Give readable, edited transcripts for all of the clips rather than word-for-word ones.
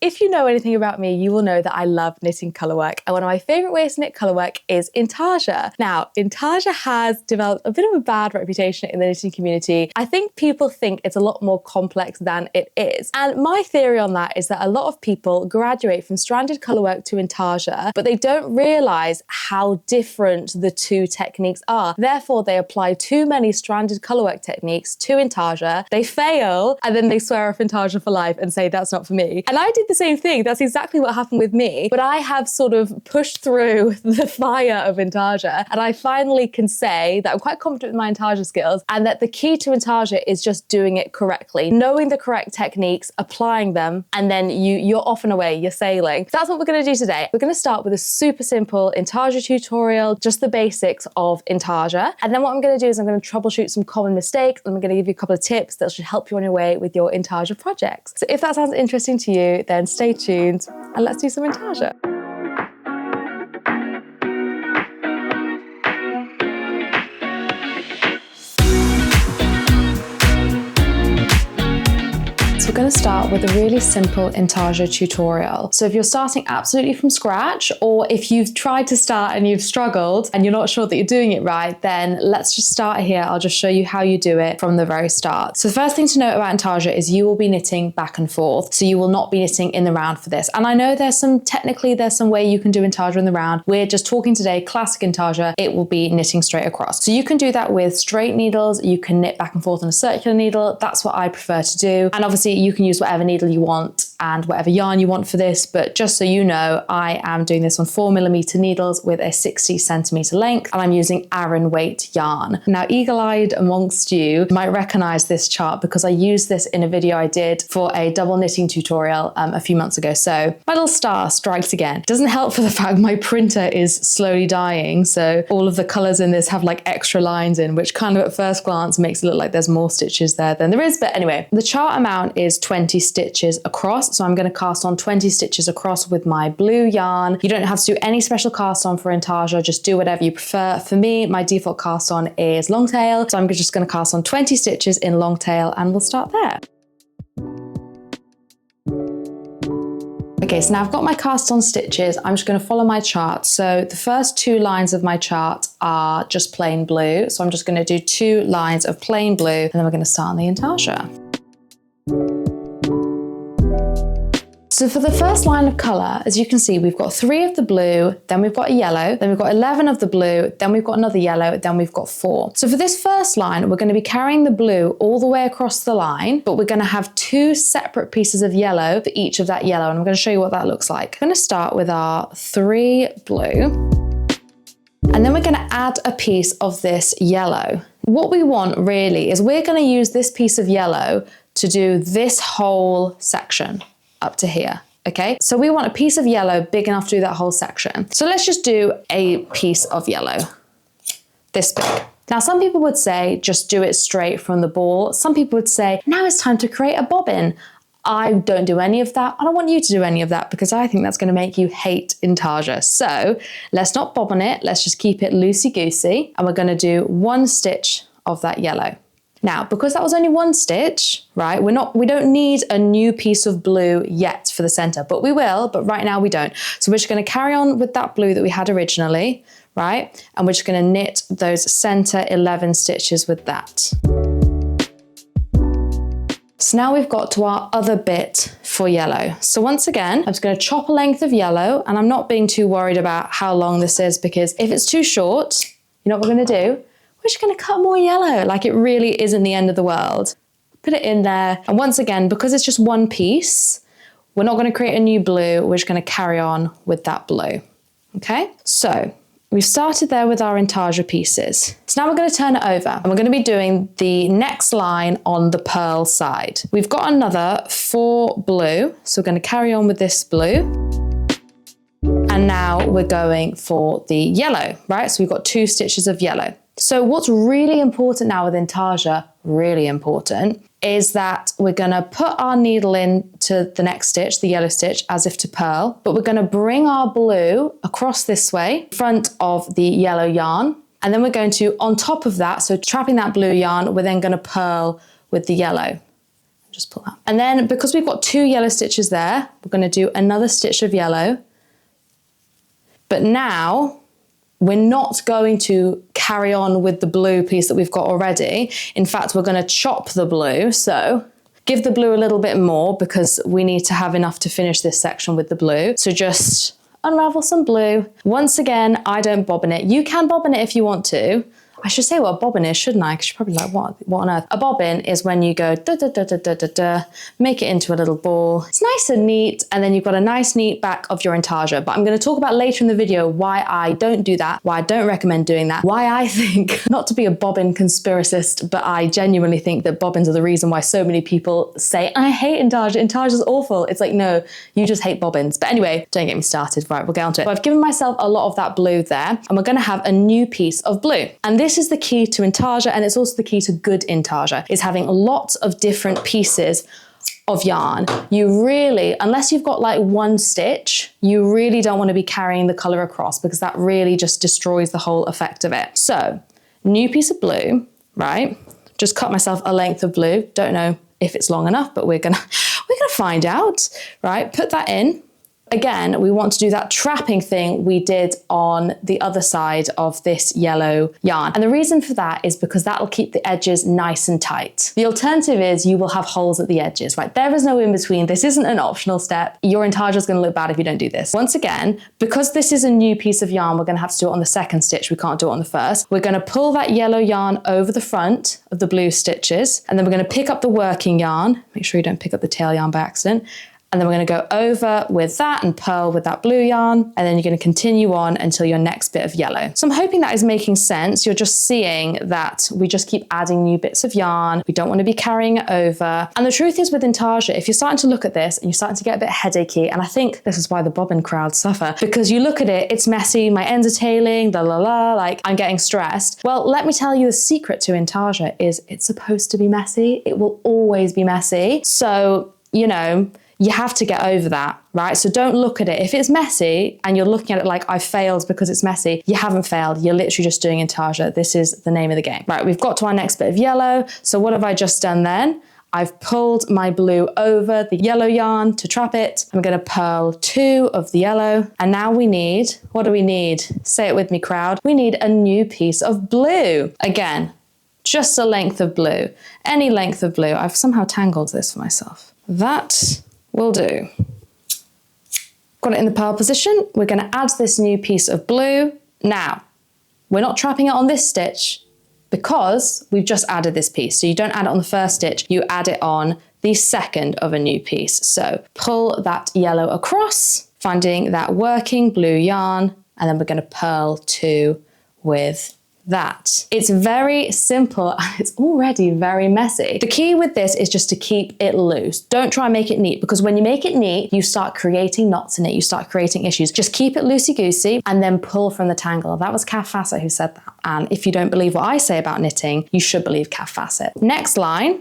if you know anything about me, you will know that I love knitting colourwork. And one of my favourite ways to knit colourwork is intarsia. Now, intarsia has developed a bit of a bad reputation in the knitting community. I think people think it's a lot more complex than it is. And my theory on that is that a lot of people graduate from stranded colourwork to intarsia, but they don't realise how different the two techniques are. Therefore, they apply too many stranded colourwork techniques to intarsia, they fail, and then they swear off intarsia for life and say that's not for me. And I did the same thing. That's exactly what happened with me. But I have sort of pushed through the fire of intarsia, and I finally can say that I'm quite confident with my intarsia skills, and that the key to intarsia is just doing it correctly, knowing the correct techniques, applying them, and then you're off and away, you're sailing. That's what we're going to do today. We're going to start with a super simple intarsia tutorial, just the basics of intarsia. And then what I'm going to do is I'm going to troubleshoot some common mistakes, and I'm going to give you a couple of tips that should help you on your way with your intarsia projects. So if that sounds interesting to you, then stay tuned and let's do some intarsia. So we're going to start with a really simple intarsia tutorial. So if you're starting absolutely from scratch, or if you've tried to start and you've struggled and you're not sure that you're doing it right, then let's just start here. I'll just show you how you do it from the very start. So the first thing to note about intarsia is you will be knitting back and forth. So you will not be knitting in the round for this. And I know technically there's some way you can do intarsia in the round. We're just talking today, classic intarsia, it will be knitting straight across. So you can do that with straight needles, you can knit back and forth on a circular needle. That's what I prefer to do. And obviously you can use whatever needle you want and whatever yarn you want for this, but just so you know, I am doing this on 4mm needles with a 60cm length, and I'm using Aran weight yarn. Now, eagle-eyed amongst you might recognize this chart because I used this in a video I did for a double knitting tutorial a few months ago. So my little star strikes again. It doesn't help for the fact my printer is slowly dying, so all of the colors in this have like extra lines in, which kind of at first glance makes it look like there's more stitches there than there is. But anyway, the chart amount is 20 stitches across. So I'm going to cast on 20 stitches across with my blue yarn. You don't have to do any special cast on for intarsia, just do whatever you prefer. For me, my default cast on is long tail. So I'm just going to cast on 20 stitches in long tail, and we'll start there. Okay, so now I've got my cast on stitches. I'm just going to follow my chart. So the first two lines of my chart are just plain blue. So I'm just going to do 2 lines of plain blue, and then we're going to start on the intarsia. So for the first line of colour, as you can see, we've got 3 of the blue, then we've got a yellow, then we've got 11 of the blue, then we've got another yellow, then we've got 4. So for this first line, we're going to be carrying the blue all the way across the line, but we're going to have 2 separate pieces of yellow for each of that yellow, and I'm going to show you what that looks like. I'm going to start with our 3 blue, and then we're going to add a piece of this yellow. What we want really is we're going to use this piece of yellow to do this whole section up to here, okay? So we want a piece of yellow big enough to do that whole section. So let's just do a piece of yellow, this big. Now, some people would say, just do it straight from the ball. Some people would say, now it's time to create a bobbin. I don't do any of that. I don't want you to do any of that because I think that's going to make you hate intarsia. So let's not bobbin it. Let's just keep it loosey-goosey. And we're going to do 1 stitch of that yellow. Now, because that was only 1 stitch, right, we don't need a new piece of blue yet for the center, but we will, but right now we don't. So we're just going to carry on with that blue that we had originally, right? And we're just going to knit those center 11 stitches with that. So now we've got to our other bit for yellow. So once again, I'm just going to chop a length of yellow, and I'm not being too worried about how long this is, because if it's too short, you know what we're going to do? We're just going to cut more yellow. Like, it really isn't the end of the world. Put it in there. And once again, because it's just 1 piece, we're not going to create a new blue. We're just going to carry on with that blue. Okay? So we've started there with our intarsia pieces. So now we're going to turn it over, and we're going to be doing the next line on the purl side. We've got another 4 blue. So we're going to carry on with this blue. And now we're going for the yellow, right? So we've got 2 stitches of yellow. So what's really important now with intarsia, really important, is that we're going to put our needle into the next stitch, the yellow stitch, as if to purl, but we're going to bring our blue across this way, in front of the yellow yarn, and then we're going to, on top of that, so trapping that blue yarn, we're then going to purl with the yellow. Just pull that. And then because we've got 2 yellow stitches there, we're going to do another stitch of yellow. But now we're not going to carry on with the blue piece that we've got already. In fact, we're going to chop the blue. So give the blue a little bit more because we need to have enough to finish this section with the blue. So just unravel some blue. Once again, I don't bobbin it. You can bobbin it if you want to. I should say what a bobbin is, shouldn't I? Because you're probably like, what on earth? A bobbin is when you go da da da da da da da, make it into a little ball. It's nice and neat, and then you've got a nice neat back of your intarsia. But I'm going to talk about later in the video why I don't do that, why I don't recommend doing that, why I think, not to be a bobbin conspiracist, but I genuinely think that bobbins are the reason why so many people say, I hate intarsia, intarsia's awful. It's like, no, you just hate bobbins. But anyway, don't get me started. Right, we'll get on to it. So I've given myself a lot of that blue there, and we're going to have a new piece of blue. And this is the key to intarsia, and it's also the key to good intarsia, is having lots of different pieces of yarn. You really, unless you've got like 1 stitch, you really don't want to be carrying the color across because that really just destroys the whole effect of it. So, new piece of blue, right? Just cut myself a length of blue. Don't know if it's long enough, but we're gonna find out, right? Put that in. Again, we want to do that trapping thing we did on the other side of this yellow yarn. And the reason for that is because that'll keep the edges nice and tight. The alternative is you will have holes at the edges, right? There is no in between. This isn't an optional step. Your intarsia is going to look bad if you don't do this. Once again, because this is a new piece of yarn, we're going to have to do it on the 2nd stitch. We can't do it on the 1st. We're going to pull that yellow yarn over the front of the blue stitches, and then we're going to pick up the working yarn. Make sure you don't pick up the tail yarn by accident. And then we're going to go over with that and purl with that blue yarn. And then you're going to continue on until your next bit of yellow. So I'm hoping that is making sense. You're just seeing that we just keep adding new bits of yarn. We don't want to be carrying it over. And the truth is with intarsia, if you're starting to look at this and you're starting to get a bit headachy, and I think this is why the bobbin crowd suffer, because you look at it, it's messy, my ends are tailing, la la la, like I'm getting stressed. Well, let me tell you the secret to intarsia is it's supposed to be messy. It will always be messy. So, you know, you have to get over that, right? So don't look at it. If it's messy and you're looking at it like I failed because it's messy, you haven't failed. You're literally just doing intarsia. This is the name of the game. Right, we've got to our next bit of yellow. So what have I just done then? I've pulled my blue over the yellow yarn to trap it. I'm going to purl 2 of the yellow. And now we need, what do we need? Say it with me, crowd. We need a new piece of blue. Again, just a length of blue. Any length of blue. I've somehow tangled this for myself. That will do. Got it in the purl position. We're going to add this new piece of blue. Now, we're not trapping it on this stitch because we've just added this piece. So you don't add it on the 1st stitch, you add it on the 2nd of a new piece. So pull that yellow across, finding that working blue yarn, and then we're going to purl 2 with that. It's very simple and it's already very messy. The key with this is just to keep it loose. Don't try and make it neat, because when you make it neat, you start creating knots in it, you start creating issues. Just keep it loosey-goosey and then pull from the tangle. That was Kath Fassett who said that. And if you don't believe what I say about knitting, you should believe Kath Fassett. Next line,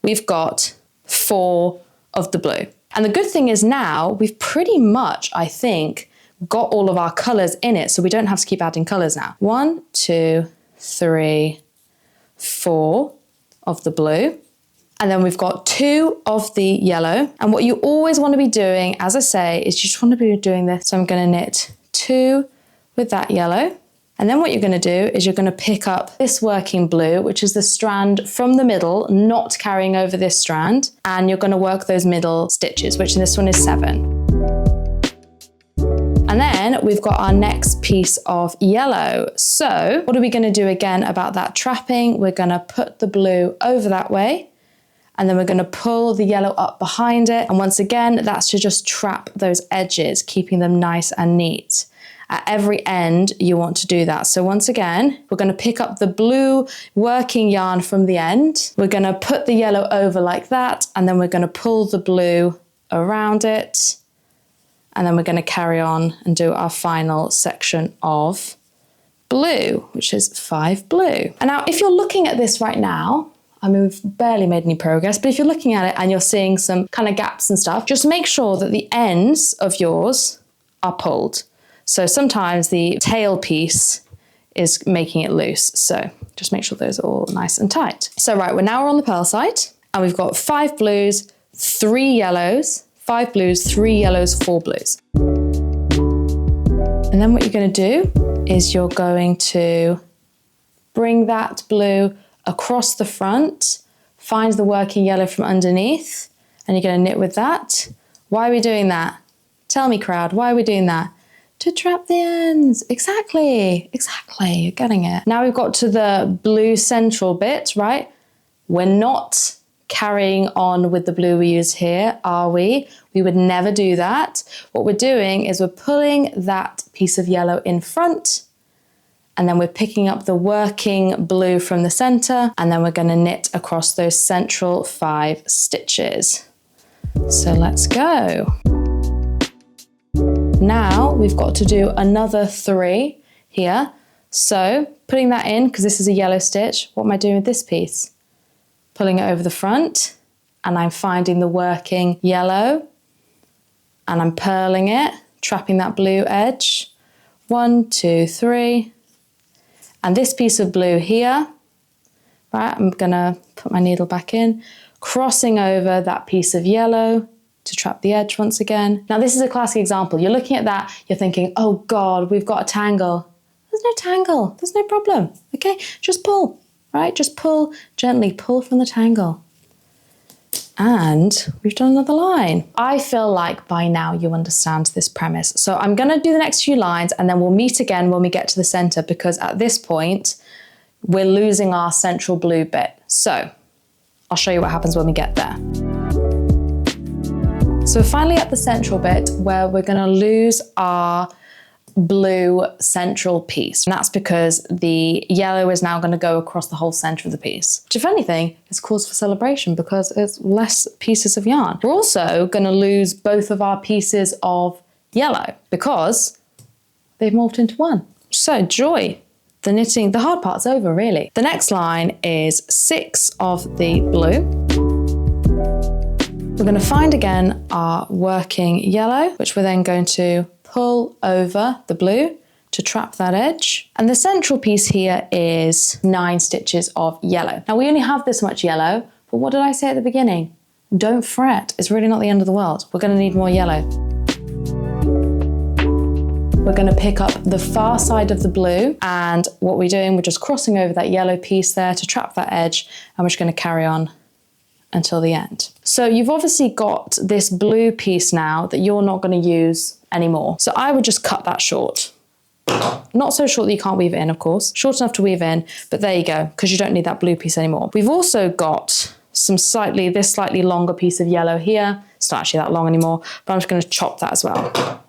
we've got 4 of the blue. And the good thing is now we've pretty much, I think, got all of our colors in it, so we don't have to keep adding colors now. 1, 2, 3, 4 of the blue. And then we've got 2 of the yellow. And what you always want to be doing, as I say, is you just want to be doing this. So I'm going to knit 2 with that yellow. And then what you're going to do is you're going to pick up this working blue, which is the strand from the middle, not carrying over this strand. And you're going to work those middle stitches, which in this one is 7. And then we've got our next piece of yellow. So what are we going to do again about that trapping? We're going to put the blue over that way, and then we're going to pull the yellow up behind it. And once again, that's to just trap those edges, keeping them nice and neat. At every end, you want to do that. So once again, we're going to pick up the blue working yarn from the end. We're going to put the yellow over like that, and then we're going to pull the blue around it. And then we're going to carry on and do our final section of blue, which is 5 blue. And now if you're looking at this right now, I mean, we've barely made any progress, but if you're looking at it and you're seeing some kind of gaps and stuff, just make sure that the ends of yours are pulled. So sometimes the tail piece is making it loose. So just make sure those are all nice and tight. So right, we're on the purl side. And we've got 5 blues, 3 yellows, 5 blues, 3 yellows, 4 blues. And then what you're going to do is you're going to bring that blue across the front, find the working yellow from underneath, and you're going to knit with that. Why are we doing that? Tell me, crowd, why are we doing that? To trap the ends. Exactly, you're getting it. Now we've got to the blue central bit, right? We're not carrying on with the blue we use here, are we? We would never do that. What we're doing is we're pulling that piece of yellow in front, and then we're picking up the working blue from the center, and then we're going to knit across those central 5 stitches. So let's go. Now we've got to do another 3 here. So putting that in, because this is a yellow stitch, what am I doing with this piece? Pulling it over the front, and I'm finding the working yellow, and I'm purling it, trapping that blue edge. 1, 2, 3. And this piece of blue here, right, I'm gonna put my needle back in, crossing over that piece of yellow to trap the edge once again. Now this is a classic example. You're looking at that, you're thinking, oh God, we've got a tangle. There's no tangle, there's no problem, okay? Just pull, right? Just pull, gently pull from the tangle. And we've done another line. I feel like by now you understand this premise. So I'm gonna do the next few lines and then we'll meet again when we get to the center, because at this point, we're losing our central blue bit. So I'll show you what happens when we get there. So we're finally at the central bit where we're gonna lose our blue central piece. And that's because the yellow is now gonna go across the whole center of the piece, which if anything is cause for celebration because it's less pieces of yarn. We're also gonna lose both of our pieces of yellow because they've morphed into one. So joy. The knitting, the hard part's over really. The next line is 6 of the blue. We're going to find again our working yellow, which we're then going to pull over the blue to trap that edge. And the central piece here is 9 stitches of yellow. Now we only have this much yellow, but what did I say at the beginning? Don't fret, it's really not the end of the world. We're going to need more yellow. We're going to pick up the far side of the blue, and what we're doing, we're just crossing over that yellow piece there to trap that edge, and we're just going to carry on until the end. So you've obviously got this blue piece now that you're not going to use anymore. So I would just cut that short. Not so short that you can't weave it in, of course. Short enough to weave in, but there you go, because you don't need that blue piece anymore. We've also got this slightly longer piece of yellow here. It's not actually that long anymore, but I'm just going to chop that as well.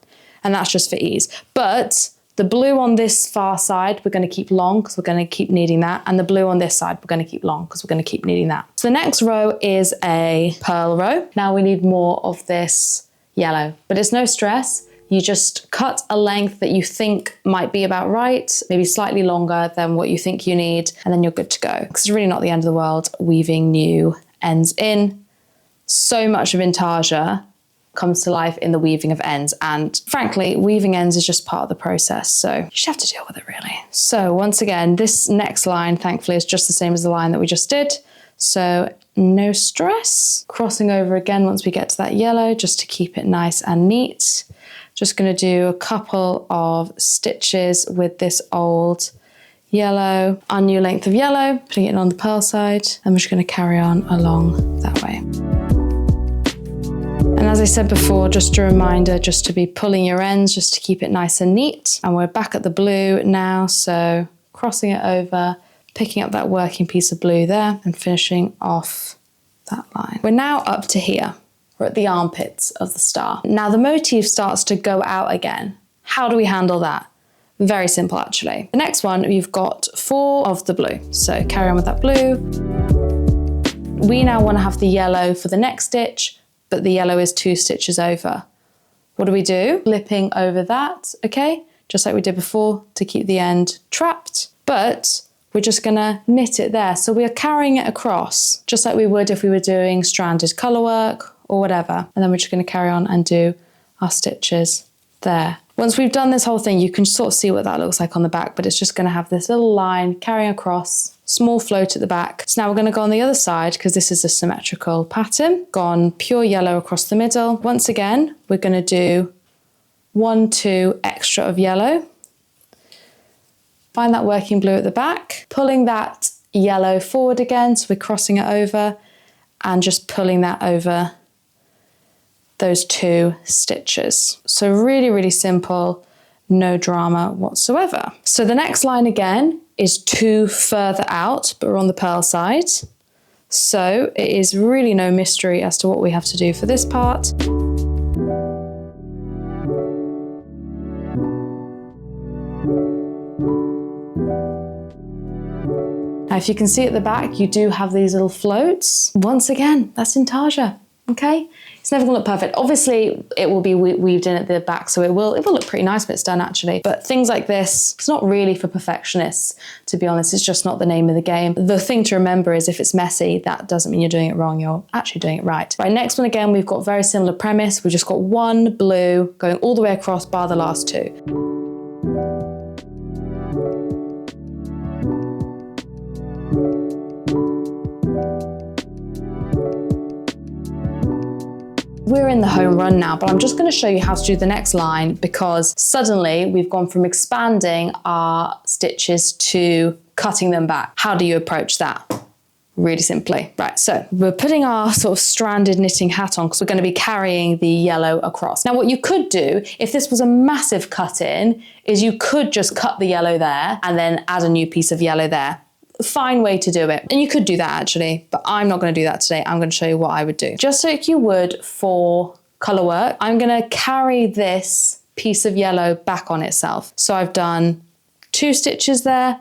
And that's just for ease. But the blue on this far side, we're going to keep long because we're going to keep needing that. And the blue on this side, we're going to keep long because we're going to keep needing that. So the next row is a purl row. Now we need more of this yellow, but it's no stress. You just cut a length that you think might be about right, maybe slightly longer than what you think you need, and then you're good to go. Because it's really not the end of the world weaving new ends in. So much of intarsia comes to life in the weaving of ends, and frankly weaving ends is just part of the process, so you just have to deal with it really. So once again, this next line thankfully is just the same as the line that we just did, so no stress. Crossing over again once we get to that yellow just to keep it nice and neat. Just going to do a couple of stitches with this old yellow, our new length of yellow, putting it on the purl side, and we're just going to carry on along that way. And as I said before, just a reminder just to be pulling your ends just to keep it nice and neat. And we're back at the blue now, so crossing it over, picking up that working piece of blue there and finishing off that line. We're now up to here. We're at the armpits of the star. Now the motif starts to go out again. How do we handle that? Very simple actually. The next one, we've got 4 of the blue. So carry on with that blue. We now want to have the yellow for the next stitch, but the yellow is 2 stitches over. What do? Flipping over that, okay? Just like we did before to keep the end trapped, but we're just gonna knit it there. So we are carrying it across, just like we would if we were doing stranded color work or whatever. And then we're just gonna carry on and do our stitches there. Once we've done this whole thing, you can sort of see what that looks like on the back, but it's just going to have this little line carrying across, small float at the back. So now we're going to go on the other side because this is a symmetrical pattern. Go on pure yellow across the middle. Once again, we're going to do 1, 2 extra of yellow. Find that working blue at the back, pulling that yellow forward again, so we're crossing it over and just pulling that over those 2 stitches. So really, really simple, no drama whatsoever. So the next line again is 2 further out, but we're on the purl side. So it is really no mystery as to what we have to do for this part. Now, if you can see at the back, you do have these little floats. Once again, that's intarsia, okay? It's never gonna look perfect. Obviously, it will be weaved in at the back, so it will look pretty nice when it's done, actually. But things like this, it's not really for perfectionists, to be honest. It's just not the name of the game. The thing to remember is if it's messy, that doesn't mean you're doing it wrong. You're actually doing it right. Right, next one again, we've got very similar premise. We've just got 1 blue going all the way across, bar the last 2. We're in the home run now, but I'm just going to show you how to do the next line because suddenly we've gone from expanding our stitches to cutting them back. How do you approach that? Really simply. Right, so we're putting our sort of stranded knitting hat on because we're going to be carrying the yellow across. Now what you could do, if this was a massive cut in, is you could just cut the yellow there and then add a new piece of yellow there. Fine way to do it. And you could do that actually, but I'm not going to do that today. I'm going to show you what I would do. Just like you would for color work, I'm going to carry this piece of yellow back on itself. So I've done 2 stitches there.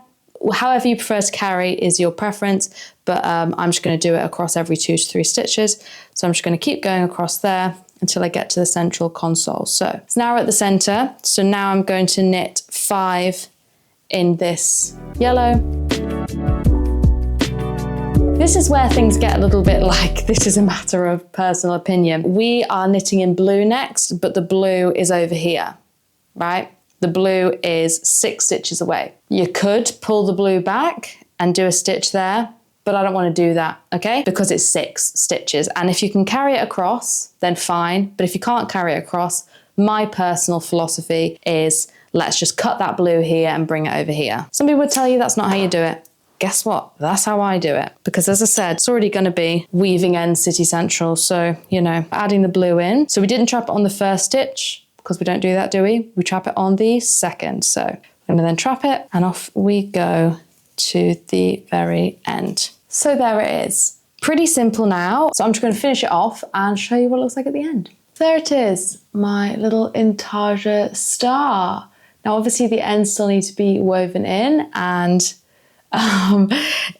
However you prefer to carry is your preference, but I'm just going to do it across every 2 to 3 stitches. So I'm just going to keep going across there until I get to the central console. So it's now we're at the center. So now I'm going to knit 5 in this yellow. This is where things get a little bit like, this is a matter of personal opinion. We are knitting in blue next, but the blue is over here, right? The blue is 6 stitches away. You could pull the blue back and do a stitch there, but I don't want to do that, okay? Because it's 6 stitches. And if you can carry it across, then fine. But if you can't carry it across, my personal philosophy is let's just cut that blue here and bring it over here. Some people would tell you that's not how you do it. Guess what? That's how I do it. Because as I said, it's already going to be weaving end city central. So, you know, adding the blue in. So we didn't trap it on the first stitch because we don't do that, do we? We trap it on the second. So we're going to then trap it and off we go to the very end. So there it is. Pretty simple now. So I'm just going to finish it off and show you what it looks like at the end. There it is, my little intarsia star. Now obviously the ends still need to be woven in and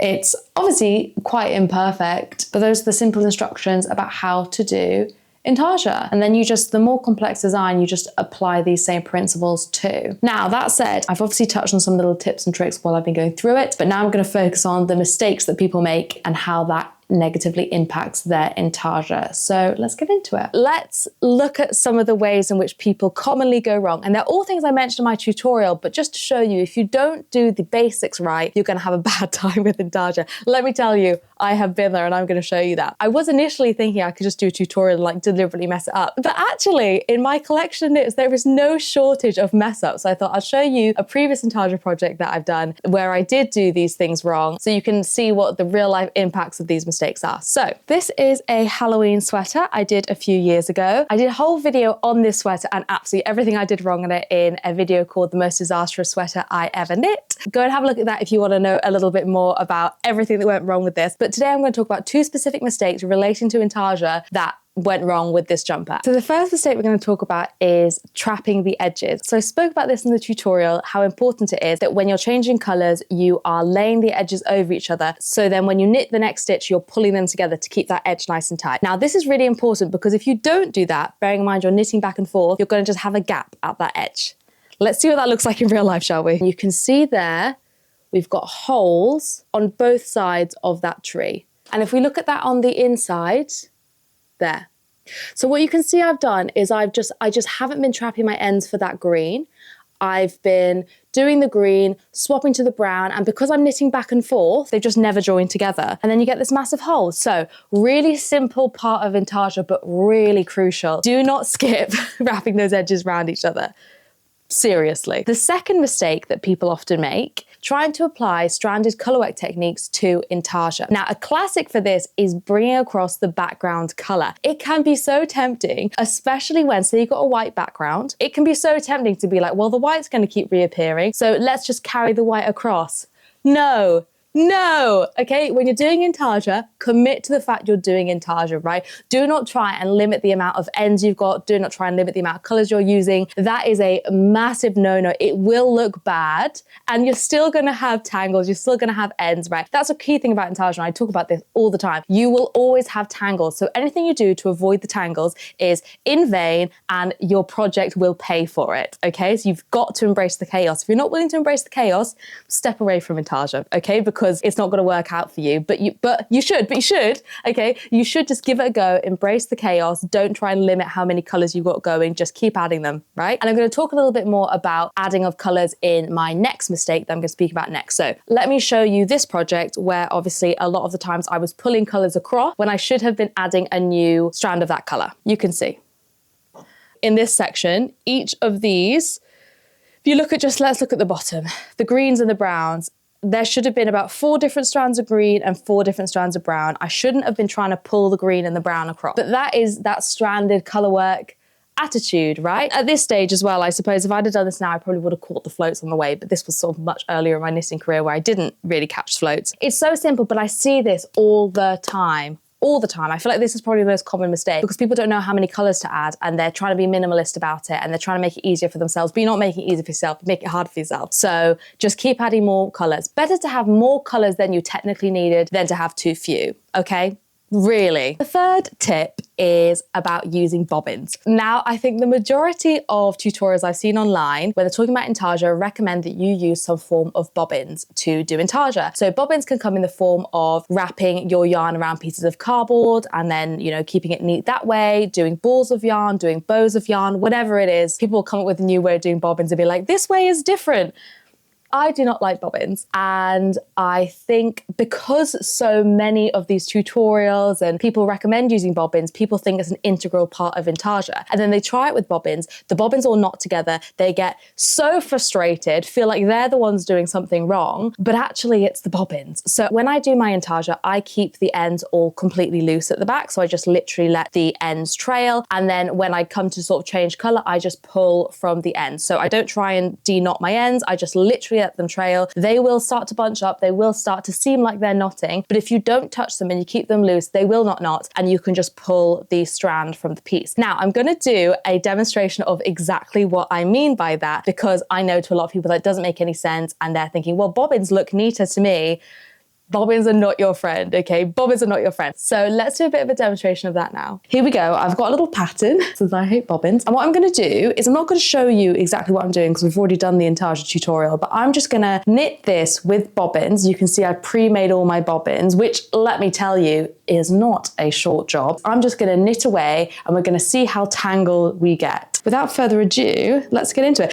it's obviously quite imperfect, but those are the simple instructions about how to do intarsia. And then you just, the more complex design, you just apply these same principles too. Now that said, I've obviously touched on some little tips and tricks while I've been going through it, but now I'm going to focus on the mistakes that people make and how that negatively impacts their intarsia. So let's get into it. Let's look at some of the ways in which people commonly go wrong. And they're all things I mentioned in my tutorial, but just to show you, if you don't do the basics right, you're going to have a bad time with intarsia. Let me tell you, I have been there and I'm going to show you that. I was initially thinking I could just do a tutorial and like deliberately mess it up. But actually, in my collection of knits, there is no shortage of mess ups. So I thought I'd show you a previous intarsia project that I've done where I did do these things wrong so you can see what the real life impacts of these mistakes are. So this is a Halloween sweater I did a few years ago. I did a whole video on this sweater and absolutely everything I did wrong in it in a video called The Most Disastrous Sweater I Ever Knit. Go and have a look at that if you want to know a little bit more about everything that went wrong with this. But today I'm going to talk about 2 specific mistakes relating to intarsia that went wrong with this jumper. So the first mistake we're going to talk about is trapping the edges. So I spoke about this in the tutorial, how important it is that when you're changing colors, you are laying the edges over each other. So then when you knit the next stitch, you're pulling them together to keep that edge nice and tight. Now this is really important because if you don't do that, bearing in mind you're knitting back and forth, you're going to just have a gap at that edge. Let's see what that looks like in real life, shall we? You can see there, we've got holes on both sides of that tree. And if we look at that on the inside, there. So what you can see I've done is I just haven't been trapping my ends for that green. I've been doing the green, swapping to the brown, and because I'm knitting back and forth, they just never join together. And then you get this massive hole. So really simple part of intarsia, but really crucial. Do not skip wrapping those edges around each other. Seriously. The second mistake that people often make, trying to apply stranded colourwork techniques to intarsia. Now, a classic for this is bringing across the background colour. It can be so tempting, especially when, say you've got a white background, it can be so tempting to be like, well, the white's going to keep reappearing, so let's just carry the white across. No. No, okay? When you're doing intarsia, commit to the fact you're doing intarsia, right? Do not try and limit the amount of ends you've got. Do not try and limit the amount of colors you're using. That is a massive no-no. It will look bad and you're still gonna have tangles. You're still gonna have ends, right? That's a key thing about intarsia. And I talk about this all the time. You will always have tangles. So anything you do to avoid the tangles is in vain and your project will pay for it, okay? So you've got to embrace the chaos. If you're not willing to embrace the chaos, step away from intarsia, okay? Because it's not going to work out for you, but you should, okay? You should just give it a go, embrace the chaos. Don't try and limit how many colors you've got going, just keep adding them, right? And I'm going to talk a little bit more about adding of colors in my next mistake that I'm going to speak about next. So let me show you this project where obviously a lot of the times I was pulling colors across when I should have been adding a new strand of that color. You can see. In this section, each of these, if you look at let's look at the bottom, the greens and the browns, there should have been about 4 different strands of green and 4 different strands of brown. I shouldn't have been trying to pull the green and the brown across. But that is that stranded color work attitude, right? At this stage as well, I suppose if I'd have done this now, I probably would have caught the floats on the way, but this was sort of much earlier in my knitting career where I didn't really catch floats. It's so simple, but I see this all the time. All the time. I feel like this is probably the most common mistake because people don't know how many colors to add and they're trying to be minimalist about it and they're trying to make it easier for themselves, but you're not making it easy for yourself, you make it hard for yourself. So just keep adding more colors. Better to have more colors than you technically needed than to have too few, okay? Really. The third tip is about using bobbins. Now, I think the majority of tutorials I've seen online where they're talking about intarsia recommend that you use some form of bobbins to do intarsia. So bobbins can come in the form of wrapping your yarn around pieces of cardboard and then, you know, keeping it neat that way, doing balls of yarn, doing bows of yarn, whatever it is. People will come up with a new way of doing bobbins and be like, this way is different. I do not like bobbins, and I think because so many of these tutorials and people recommend using bobbins, people think it's an integral part of intarsia, and then they try it with bobbins, the bobbins all knot together, they get so frustrated, feel like they're the ones doing something wrong, but actually it's the bobbins. So when I do my intarsia, I keep the ends all completely loose at the back, so I just literally let the ends trail, and then when I come to sort of change color, I just pull from the ends. So I don't try and de-knot my ends, I just literally let them trail. They will start to bunch up, they will start to seem like they're knotting, but if you don't touch them and you keep them loose, they will not knot, and you can just pull the strand from the piece. Now, I'm going to do a demonstration of exactly what I mean by that, because I know to a lot of people that doesn't make any sense, and they're thinking, well, bobbins look neater to me. Bobbins are not your friend, okay? Bobbins are not your friend. So let's do a bit of a demonstration of that now. Here we go. I've got a little pattern, since I hate bobbins. And what I'm gonna do is I'm not gonna show you exactly what I'm doing because we've already done the intarsia tutorial, but I'm just gonna knit this with bobbins. You can see I've pre-made all my bobbins, which, let me tell you, is not a short job. I'm just gonna knit away and we're gonna see how tangled we get. Without further ado, let's get into it.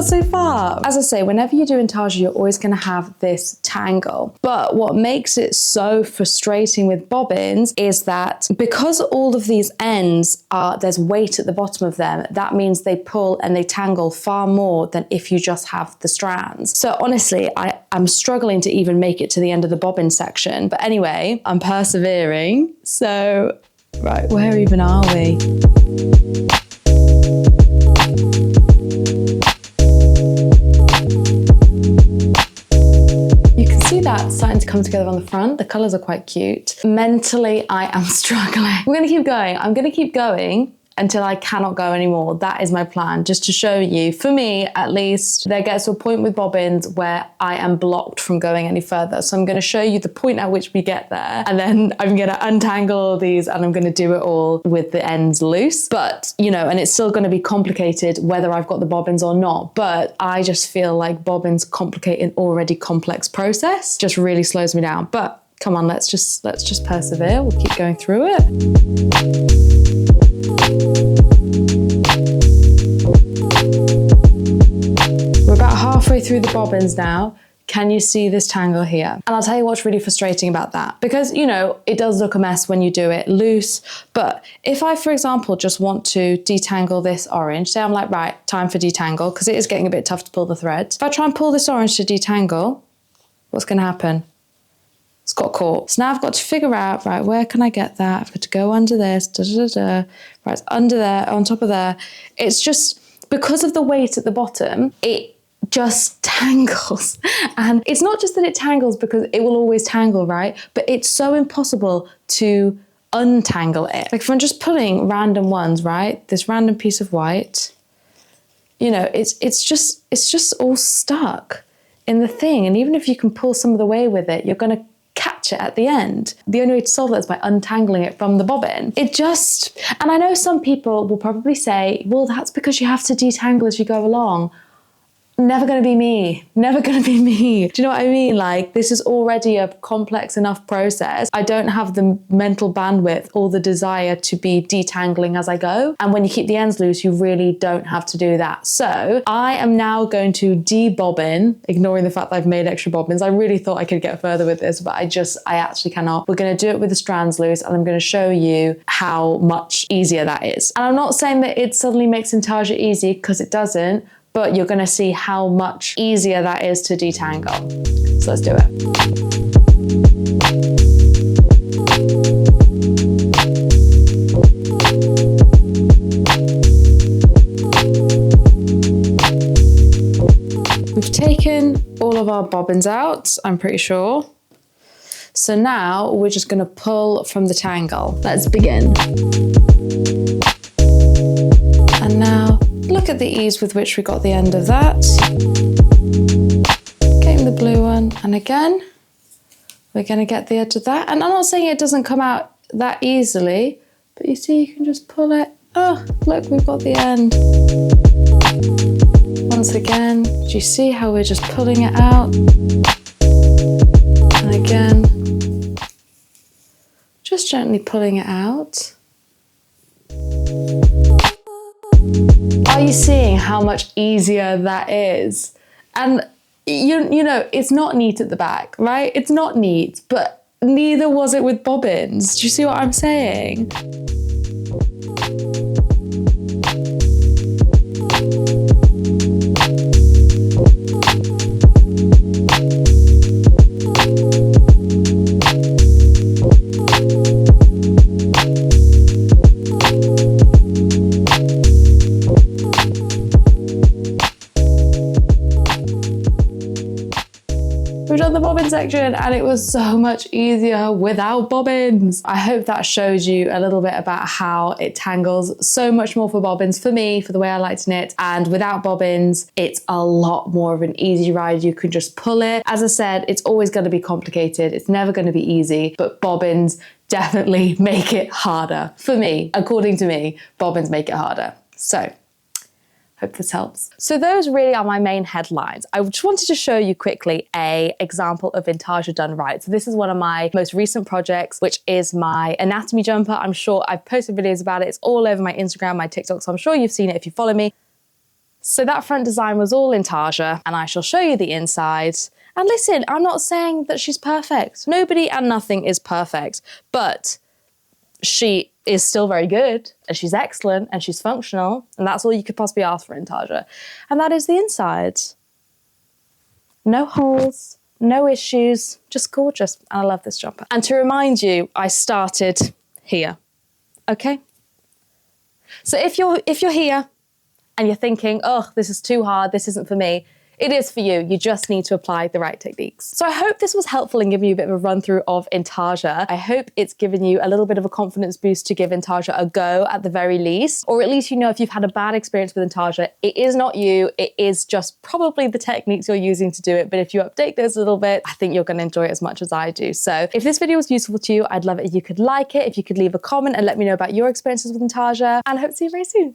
So far. As I say, whenever you do intarsia, you're always going to have this tangle. But what makes it so frustrating with bobbins is that because all of these ends there's weight at the bottom of them, that means they pull and they tangle far more than if you just have the strands. So honestly, I'm struggling to even make it to the end of the bobbin section. But anyway, I'm persevering. So, right, where even are we? That's starting to come together on the front. The colors are quite cute. Mentally, I am struggling. We're gonna keep going. I'm gonna keep going until I cannot go anymore. That is my plan, just to show you, for me at least, there gets to a point with bobbins where I am blocked from going any further. So I'm gonna show you the point at which we get there, and then I'm gonna untangle all these and I'm gonna do it all with the ends loose. But, you know, and it's still gonna be complicated whether I've got the bobbins or not. But I just feel like bobbins complicate an already complex process, just really slows me down. But come on, let's just persevere. We'll keep going through it. We're about halfway through the bobbins now. Can you see this tangle here? And I'll tell you what's really frustrating about that, because, you know, it does look a mess when you do it loose. But if I, for example, just want to detangle this orange, say I'm like, right, time for detangle, because it is getting a bit tough to pull the threads. If I try and pull this orange to detangle, what's going to happen? It's got caught. So now I've got to figure out, right, where can I get that? I've got to go under this, right, it's under there, on top of there. It's just, because of the weight at the bottom, it just tangles. And it's not just that it tangles because it will always tangle, right? But it's so impossible to untangle it. Like if I'm just pulling random ones, right? This random piece of white, you know, it's just all stuck in the thing. And even if you can pull some of the way with it, you're gonna catch it at the end. The only way to solve that is by untangling it from the bobbin. And I know some people will probably say, well, that's because you have to detangle as you go along. Never gonna be me. Never gonna be me. Do you know what I mean? Like, this is already a complex enough process. I don't have the mental bandwidth or the desire to be detangling as I go. And when you keep the ends loose, you really don't have to do that. So I am now going to debobbin, ignoring the fact that I've made extra bobbins. I really thought I could get further with this, but I actually cannot. We're gonna do it with the strands loose, and I'm gonna show you how much easier that is. And I'm not saying that it suddenly makes intarsia easy, because it doesn't, but you're gonna see how much easier that is to detangle. So let's do it. We've taken all of our bobbins out, I'm pretty sure. So now we're just gonna pull from the tangle. Let's begin. And now, look at the ease with which we got the end of that. Getting the blue one, and again, we're gonna get the edge of that. And I'm not saying it doesn't come out that easily, but you see, you can just pull it. Oh, look, we've got the end. Once again, do you see how we're just pulling it out? And again, just gently pulling it out. Are you seeing how much easier that is? And you know, it's not neat at the back, right? It's not neat, but neither was it with bobbins. Do you see what I'm saying? We've done the bobbin section and it was so much easier without bobbins. I hope that shows you a little bit about how it tangles so much more for bobbins for me, for the way I like to knit, and without bobbins, it's a lot more of an easy ride. You can just pull it. As I said, it's always going to be complicated. It's never going to be easy, but bobbins definitely make it harder. For me, according to me, bobbins make it harder. So, hope this helps. So those really are my main headlines. I just wanted to show you quickly an example of intarsia done right. So this is one of my most recent projects, which is my anatomy jumper. I'm sure I've posted videos about it. It's all over my Instagram, my TikTok, so I'm sure you've seen it if you follow me. So that front design was all intarsia, and I shall show you the inside. And listen, I'm not saying that she's perfect. Nobody and nothing is perfect, but she is still very good, and she's excellent, and she's functional, and that's all you could possibly ask for intarsia. And that is the inside. No holes, no issues, just gorgeous. And I love this jumper. And to remind you, I started here, okay? So if you're here and you're thinking, oh, this is too hard, this isn't for me, it is for you. You just need to apply the right techniques. So I hope this was helpful in giving you a bit of a run through of intarsia. I hope it's given you a little bit of a confidence boost to give intarsia a go at the very least, or at least you know if you've had a bad experience with intarsia, it is not you, it is just probably the techniques you're using to do it. But if you update those a little bit, I think you're going to enjoy it as much as I do. So if this video was useful to you, I'd love it if you could like it, if you could leave a comment and let me know about your experiences with intarsia, and I hope to see you very soon.